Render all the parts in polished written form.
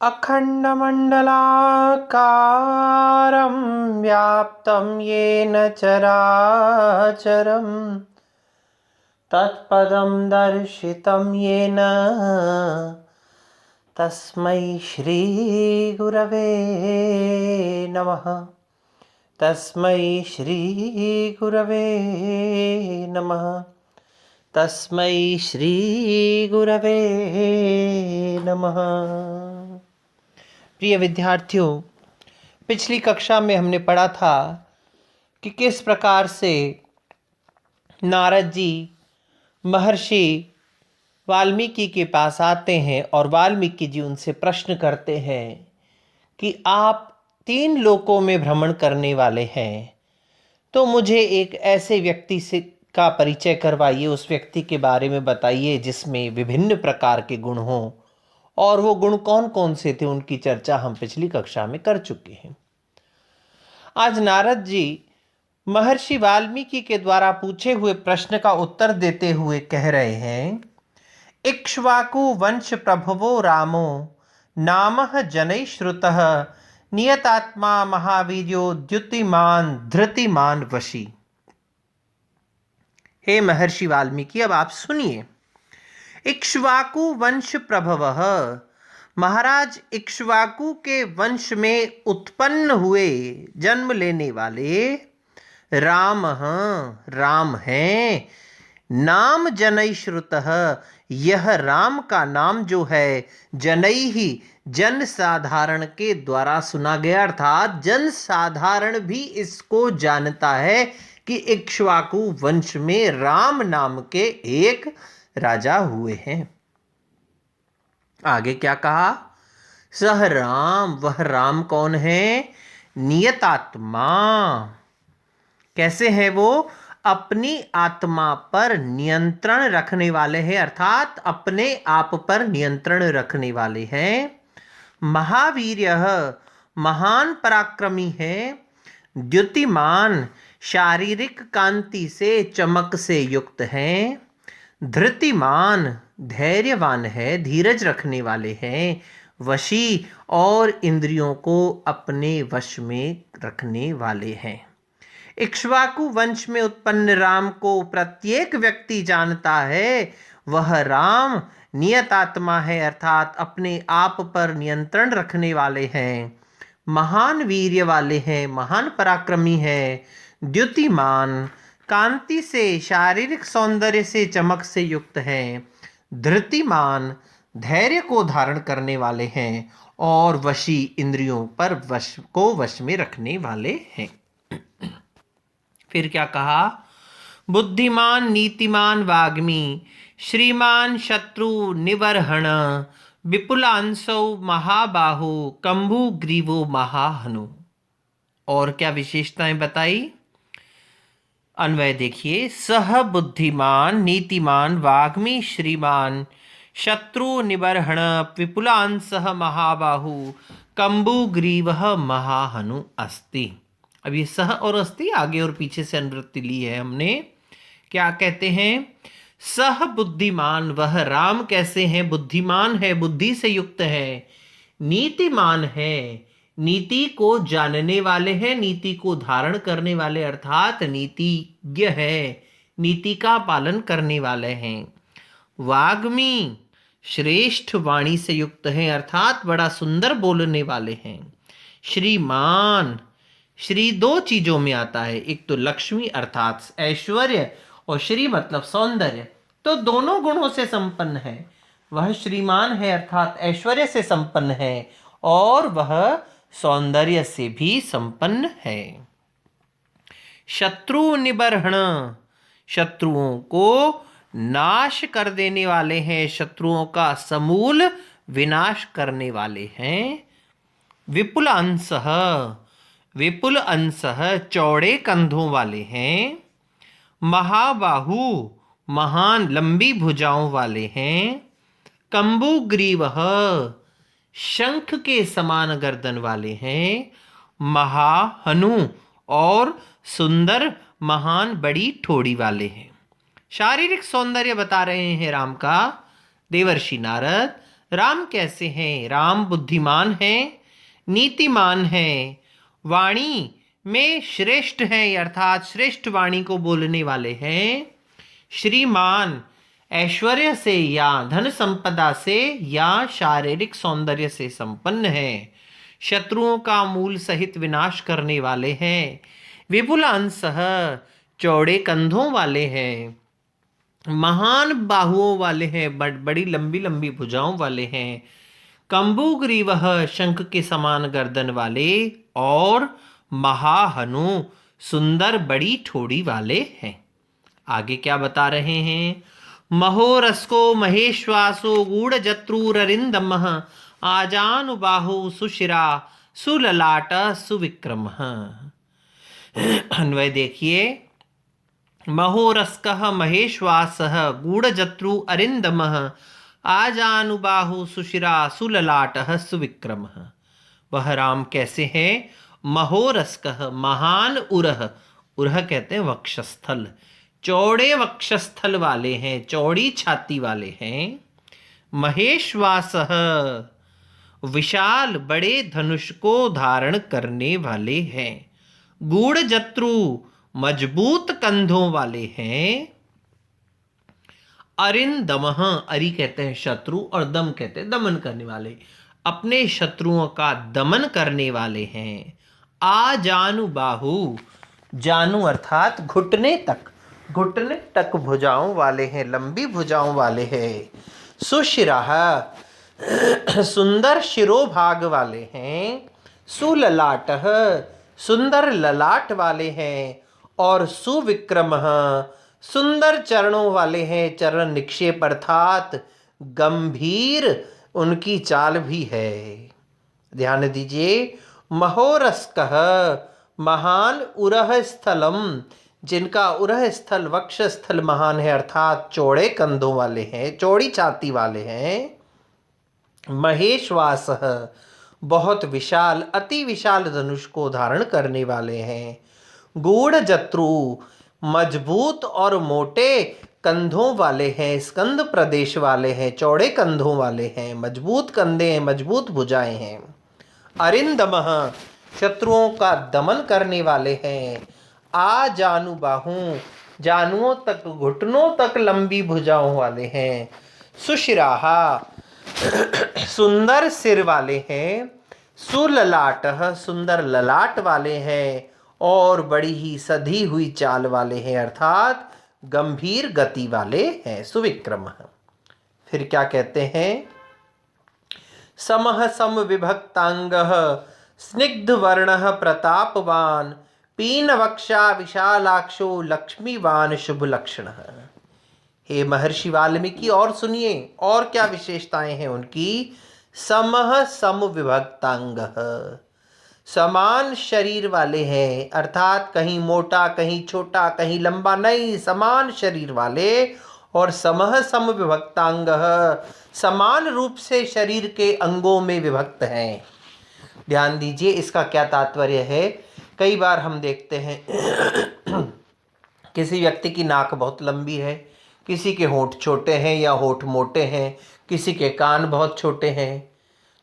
अखण्डमण्डलाकारं व्याप्तं येन चराचरं तत्पदं दर्शितं येन तस्मै श्रीगुरवे नमः। तस्मै श्रीगुरवे नमः। तस्मै श्रीगुरवे नमः। प्रिय विद्यार्थियों, पिछली कक्षा में हमने पढ़ा था कि किस प्रकार से नारद जी महर्षि वाल्मीकि के पास आते हैं और वाल्मीकि जी उनसे प्रश्न करते हैं कि आप 3 लोकों में भ्रमण करने वाले हैं, तो मुझे एक ऐसे व्यक्ति से का परिचय करवाइए, उस व्यक्ति के बारे में बताइए जिसमें विभिन्न प्रकार के गुण हों, और वो गुण कौन कौन से थे उनकी चर्चा हम पिछली कक्षा में कर चुके हैं। आज नारद जी महर्षि वाल्मीकि के द्वारा पूछे हुए प्रश्न का उत्तर देते हुए कह रहे हैं, इक्ष्वाकु वंश प्रभवो रामो नामः जनैः श्रुतः नियतात्मा महावीर्यो द्युतिमान धृतिमान वशी। हे महर्षि वाल्मीकि, अब आप सुनिए। इक्ष्वाकु वंश प्रभवः, महाराज इक्ष्वाकु के वंश में उत्पन्न हुए, जन्म लेने वाले राम हैं। नाम जनई श्रुतः, यह राम का नाम जो है जनई ही, जन साधारण के द्वारा सुना गया, अर्थात जन साधारण भी इसको जानता है कि इक्ष्वाकु वंश में राम नाम के एक राजा हुए हैं। आगे क्या कहा? सह राम, वह राम कौन है? नियतात्मा। कैसे हैं वो? अपनी आत्मा पर नियंत्रण रखने वाले हैं, अर्थात अपने आप पर नियंत्रण रखने वाले हैं। महावीर्यः, महान पराक्रमी है। द्युतिमान, शारीरिक कांति से, चमक से युक्त हैं। धृतिमान, धैर्यवान है, धीरज रखने वाले हैं। वशी, और इंद्रियों को अपने वश में रखने वाले हैं। इक्ष्वाकु वंश में उत्पन्न राम को प्रत्येक व्यक्ति जानता है। वह राम नियतात्मा है, अर्थात अपने आप पर नियंत्रण रखने वाले हैं। महान वीर्य वाले हैं, महान पराक्रमी हैं। द्युतिमान, कांति से, शारीरिक सौंदर्य से, चमक से युक्त हैं। धृतिमान, धैर्य को धारण करने वाले हैं। और वशी, इंद्रियों पर वश में रखने वाले हैं। फिर क्या कहा? बुद्धिमान, नीतिमान, वाग्मी, श्रीमान, शत्रु निवर्हण, विपुलांसौ महाबाहु, कंभु ग्रीवो महाहनु। और क्या विशेषताएं बताई? अन्वय देखिए। सह बुद्धिमान, नीतिमान, वाग्मी, श्रीमान, शत्रु निबर्हण, विपुलांसः महाबाहु, कंबु ग्रीवः महाहनु अस्ति। अब ये सह और अस्ति आगे और पीछे से अनुवृत्ति ली है हमने। क्या कहते हैं? सह बुद्धिमान, वह राम कैसे हैं? बुद्धिमान है, बुद्धि से युक्त है। नीतिमान है, नीति को जानने वाले हैं, नीति को धारण करने वाले, अर्थात नीतिज्ञ है, नीति का पालन करने वाले हैं। वाग्मी, श्रेष्ठ वाणी से युक्त हैं, अर्थात बड़ा सुंदर बोलने वाले हैं। श्रीमान, श्री 2 चीजों में आता है, एक तो लक्ष्मी अर्थात ऐश्वर्य, और श्री मतलब सौंदर्य, तो दोनों गुणों से संपन्न है। वह श्रीमान है अर्थात ऐश्वर्य से संपन्न है, और वह सौंदर्य से भी संपन्न है। शत्रु निबर्हण, शत्रुओं को नाश कर देने वाले हैं, शत्रुओं का समूल विनाश करने वाले हैं। विपुल अंशः, विपुल अंशः, चौड़े कंधों वाले हैं। महाबाहु, महान लंबी भुजाओं वाले हैं। कंबु ग्रीवः, शंख के समान गर्दन वाले हैं। महाहनु, और सुंदर महान बड़ी ठोड़ी वाले हैं। शारीरिक सौंदर्य बता रहे हैं राम का देवर्षि नारद। राम कैसे हैं? राम बुद्धिमान हैं, नीतिमान हैं, वाणी में श्रेष्ठ हैं, अर्थात श्रेष्ठ वाणी को बोलने वाले हैं, श्रीमान ऐश्वर्य से या धन संपदा से या शारीरिक सौंदर्य से संपन्न है, शत्रुओं का मूल सहित विनाश करने वाले हैं, विपुल अंशः चौड़े कंधों वाले हैं, महान बाहुओं वाले हैं, बड़ी लंबी लंबी भुजाओं वाले हैं, कंबुग्रीवः शंख के समान गर्दन वाले, और महाहनु सुंदर बड़ी ठोड़ी वाले हैं। आगे क्या बता रहे हैं? महोरस्को महेश्वासो गूढ़जत्रुररिंदम आजानुबाहु सुशिरा सुललाट सुविक्रम। अन्वय देखिए, महोरस्कः महेश्वासः गूढ़जत्रु अरिंदमः आजानुबाहु सुशिरा सुललाटः सुविक्रमः। वह राम कैसे हैं? महोरस्कः महान उरह, उरह कहते हैं वक्षस्थल, चौड़े वक्षस्थल वाले हैं, चौड़ी छाती वाले हैं। महेश्वासः विशाल बड़े धनुष को धारण करने वाले हैं। गूढ़जत्रु मजबूत कंधों वाले हैं। अरिंदमः, अरि कहते हैं शत्रु और दम कहते हैं दमन करने वाले, अपने शत्रुओं का दमन करने वाले हैं। आजानुबाहु, जानु अर्थात घुटने तक भुजाओं वाले हैं, लंबी भुजाओं वाले हैं। सुशिराह, सुंदर शिरोभाग वाले हैं। सुललाटः, सुंदर ललाट वाले हैं। और सुविक्रमः, सुंदर चरणों वाले हैं, चरण निक्षेप अर्थात गंभीर उनकी चाल भी है। ध्यान दीजिए, महोरस्कः महान उरह स्थलम, जिनका उरह स्थल वक्ष स्थल महान है अर्थात चौड़े कंधों वाले हैं, चौड़ी छाती वाले हैं। महेश्वासः बहुत विशाल, अति विशाल धनुष को धारण करने वाले हैं। गूढ़जत्रु मजबूत और मोटे कंधों वाले हैं, स्कंद प्रदेश वाले हैं, चौड़े कंधों वाले हैं, मजबूत कंधे हैं, मजबूत भुजाएं हैं। अरिंदमः शत्रुओं का दमन करने वाले हैं। आजानुबाहु, जानुओं तक, घुटनों तक लंबी भुजाओं वाले हैं। सुशिराहा, सुंदर सिर वाले हैं। सुललाटः, सुंदर ललाट वाले हैं और बड़ी ही सधी हुई चाल वाले हैं अर्थात गंभीर गति वाले हैं। सुविक्रम। फिर क्या कहते हैं? समः सम विभक्तांगः स्निग्ध वर्णः प्रतापवान पीन वक्षा विशालाक्षो लक्ष्मीवान शुभ लक्षणः। हे महर्षि वाल्मीकि, और सुनिए और क्या विशेषताएं हैं उनकी। समः सम विभक्तांगः, समान शरीर वाले हैं अर्थात कहीं मोटा कहीं छोटा कहीं लंबा नहीं, समान शरीर वाले। और समः सम विभक्तांगः, समान रूप से शरीर के अंगों में विभक्त हैं। ध्यान दीजिए, इसका क्या तात्पर्य है। कई बार हम देखते हैं किसी व्यक्ति की नाक बहुत लंबी है, किसी के होंठ छोटे हैं या होंठ मोटे हैं, किसी के कान बहुत छोटे हैं,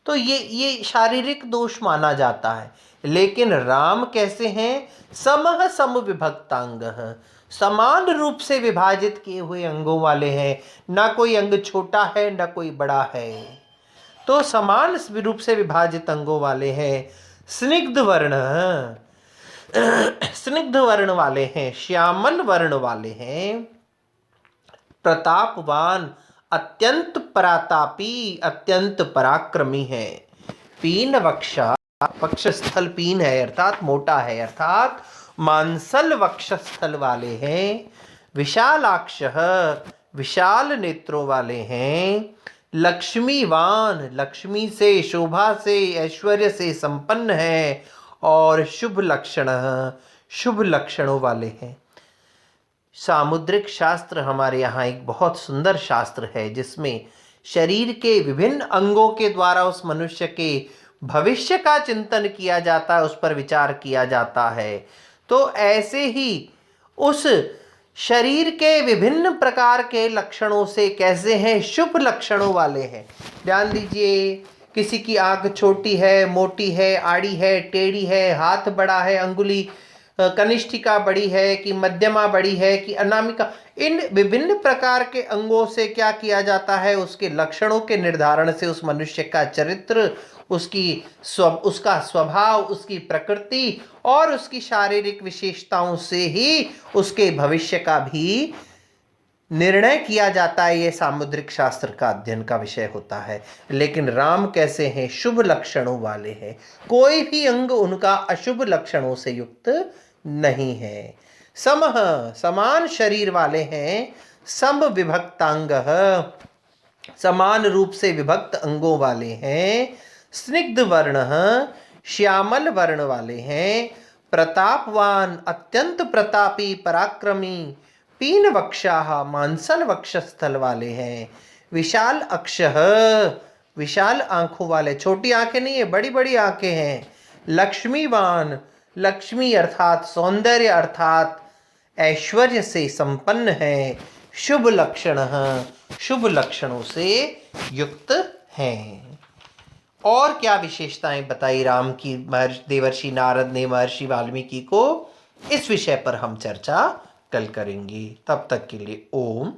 तो ये शारीरिक दोष माना जाता है। लेकिन राम कैसे हैं? समः सम विभक्तांगः, समान रूप से विभाजित किए हुए अंगों वाले हैं, ना कोई अंग छोटा है ना कोई बड़ा है, तो समान रूप से विभाजित अंगों वाले हैं। स्निग्ध वर्ण, स्निग्ध वर्ण वाले हैं, श्यामल वर्ण वाले हैं। प्रतापवान, अत्यंत परातापी, अत्यंत पराक्रमी है। पीन वक्षा, वक्षस्थल पीन है अर्थात मोटा है अर्थात मांसल वक्षस्थल वाले हैं। विशालाक्षः, विशाल नेत्रों वाले हैं। लक्ष्मीवान, लक्ष्मी से, शोभा से, ऐश्वर्य से संपन्न है। और शुभ लक्षण, शुभ लक्षणों वाले हैं। सामुद्रिक शास्त्र हमारे यहाँ एक बहुत सुंदर शास्त्र है जिसमें शरीर के विभिन्न अंगों के द्वारा उस मनुष्य के भविष्य का चिंतन किया जाता है, उस पर विचार किया जाता है। तो ऐसे ही उस शरीर के विभिन्न प्रकार के लक्षणों से कैसे हैं, शुभ लक्षणों वाले हैं। ध्यान दीजिए, किसी की आंख छोटी है, मोटी है, आड़ी है, टेढ़ी है, हाथ बड़ा है, अंगुली कनिष्ठिका बड़ी है कि मध्यमा बड़ी है कि अनामिका, इन विभिन्न प्रकार के अंगों से क्या किया जाता है, उसके लक्षणों के निर्धारण से उस मनुष्य का चरित्र, उसका स्वभाव, उसकी प्रकृति और उसकी शारीरिक विशेषताओं से ही उसके भविष्य का भी निर्णय किया जाता है। ये सामुद्रिक शास्त्र का अध्ययन का विषय होता है। लेकिन राम कैसे हैं, शुभ लक्षणों वाले हैं, कोई भी अंग उनका अशुभ लक्षणों से युक्त नहीं है। समः, समान शरीर वाले हैं, सम विभक्तांग, समान रूप से विभक्त अंगों वाले हैं, स्निग्ध वर्ण, श्यामल वर्ण वाले हैं, प्रतापवान, अत्यंत प्रतापी, पराक्रमी, पीन वक्षाः, मांसल वक्षस्थल वाले हैं, विशाल अक्षः, विशाल आंखों वाले, छोटी आंखें नहीं है, बड़ी बड़ी आंखें हैं, लक्ष्मीवान, लक्ष्मी अर्थात सौंदर्य अर्थात ऐश्वर्य से संपन्न है, शुभ लक्षण, शुभ लक्षणों से युक्त हैं। और क्या विशेषताएं बताई राम की देवर्षि नारद ने महर्षि वाल्मीकि को, इस विषय पर हम चर्चा कल करेंगे। तब तक के लिए ओम